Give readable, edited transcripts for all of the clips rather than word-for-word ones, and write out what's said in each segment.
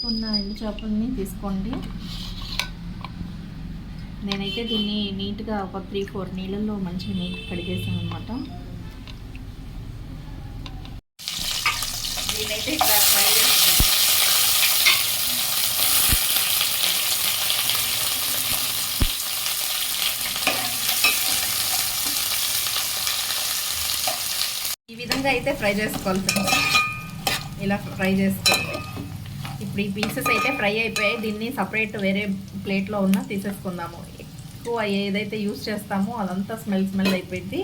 ఉన్న ఎండు చేపల్ని తీసుకోండి. నేనైతే దీన్ని నీట్గా ఒక 3-4 నీళ్ళల్లో మంచిగా నీట్గా కడిగేసాను అనమాట. నేనైతే ఇక్కడ ఫ్రై చేస్తాను. ఈ విధంగా అయితే ఫ్రై చేసుకోవాలి ఫ్రెండ్స్. ఇలా ఫ్రై చేసుకోండి. ఇప్పుడు ఈ పీసెస్ అయితే ఫ్రై అయిపోయాయి. దీన్ని సపరేట్ వేరే ప్లేట్లో ఉన్న తీసేసుకుందాము. ఎక్కువ ఏదైతే యూస్ చేస్తామో అదంతా స్మెల్ అయిపోయింది.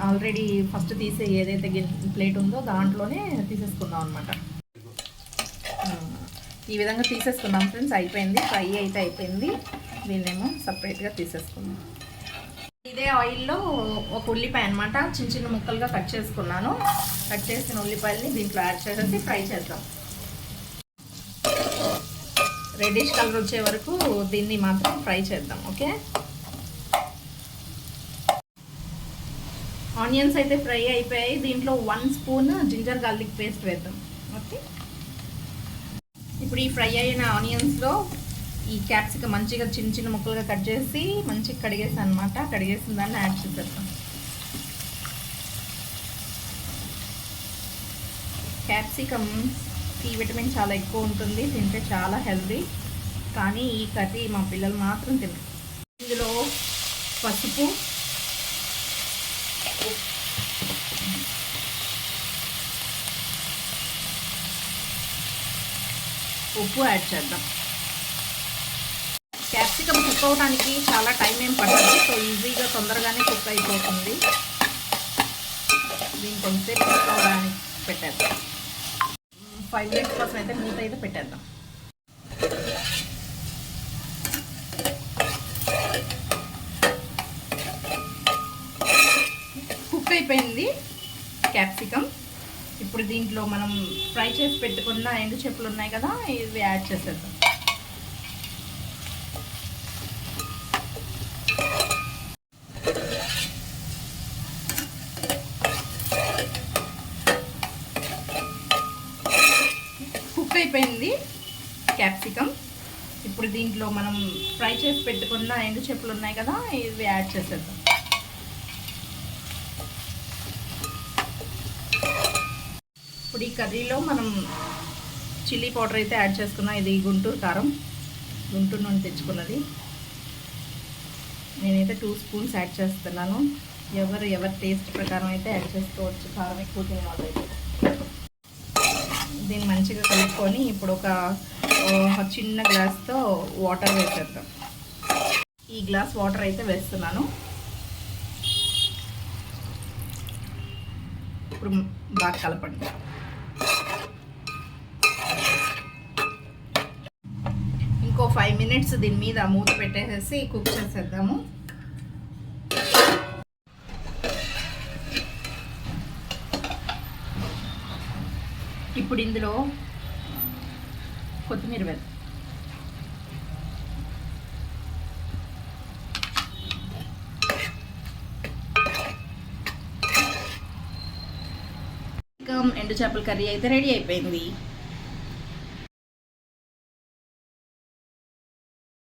ఆల్రెడీ ఫస్ట్ తీసే ఏదైతే ప్లేట్ ఉందో దాంట్లోనే తీసేసుకుందాం అనమాట. ఈ విధంగా తీసేసుకుందాం ఫ్రెండ్స్. అయిపోయింది, ఫ్రై అయితే అయిపోయింది. దీన్నేమో సపరేట్గా తీసేసుకుందాం. ఇదే ఆయిల్లో ఒక ఉల్లిపాయ అనమాట చిన్న చిన్న ముక్కలుగా కట్ చేసుకున్నాను. కట్ చేసిన ఉల్లిపాయలని దీంట్లో యాడ్ చేసేసి ఫ్రై చేద్దాం. రెడ్డిష్ కలర్ వచ్చే వరకు దీన్ని మాత్రం ఫ్రై చేద్దాం. ఓకే, ఆనియన్స్ అయితే ఫ్రై అయిపోయాయి. దీంట్లో 1 స్పూన్ జింజర్ గార్లిక్ పేస్ట్ వేద్దాం. ఓకే, ఇప్పుడు ఈ ఫ్రై అయిన ఆనియన్స్లో ఈ క్యాప్సికమ్ మంచిగా చిన్న చిన్న ముక్కలుగా కట్ చేసి మంచిగా కడిగేసాను అనమాట. కడిగేసిన దాన్ని యాడ్ చేసేద్దాం. క్యాప్సికమ్కి విటమిన్ చాలా ఎక్కువ ఉంటుంది, తింటే చాలా హెల్తీ. కానీ ఈ కర్రీ మా పిల్లలు మాత్రం తినరు. ఇందులో పసుపు, ఉప్పు యాడ్ చేద్దాం. క్యాప్సికమ్ కుక్ అవడానికి చాలా టైం ఏం పడుతుంది. సో ఈజీగా తొందరగానే కుక్ అయిపోతుంది. దీన్ని కొంచెంసేపు కుక్ అవడానికి పెట్టేద్దాం. 5 మినిట్స్ కోసం అయితే మూత అయితే పెట్టేద్దాం. కుక్ అయిపోయింది క్యాప్సికమ్. ఇప్పుడు దీంట్లో మనం ఫ్రై చేసి పెట్టుకున్న ఎండు చేపలు ఉన్నాయి కదా, ఇవి యాడ్ చేసేద్దాం. కుక్ అయిపోయింది క్యాప్సికమ్. ఇప్పుడు దీంట్లో మనం ఫ్రై చేసి పెట్టుకున్న ఎండు చేపలు ఉన్నాయి కదా, ఇవి యాడ్ చేసేద్దాం. ఇప్పుడు ఈ కర్రీలో మనం చిల్లీ పౌడర్ అయితే యాడ్ చేసుకున్నాం. ఇది గుంటూరు కారం, గుంటూరు నుండి తెచ్చుకున్నది. నేనైతే 2 స్పూన్స్ యాడ్ చేస్తున్నాను. ఎవరి టేస్ట్ ప్రకారం అయితే యాడ్ చేసుకోవచ్చు. కారం ఎక్కువ తినే వాళ్ళు అయితే. దీన్ని మంచిగా కలుపుకొని ఇప్పుడు ఒక చిన్న గ్లాస్తో వాటర్ వేసేద్దాం. ఈ గ్లాస్ వాటర్ అయితే వేస్తున్నాను. ఇప్పుడు బాగా కలపండి. ఇంకో 5 మినిట్స్ దీని మీద మూత పెట్టేసేసి కుక్ చేసేద్దాము. ఇప్పుడు ఇందులో కొత్తిమీర వేద్దాం. ఎండు చేపల కర్రీ అయితే రెడీ అయిపోయింది.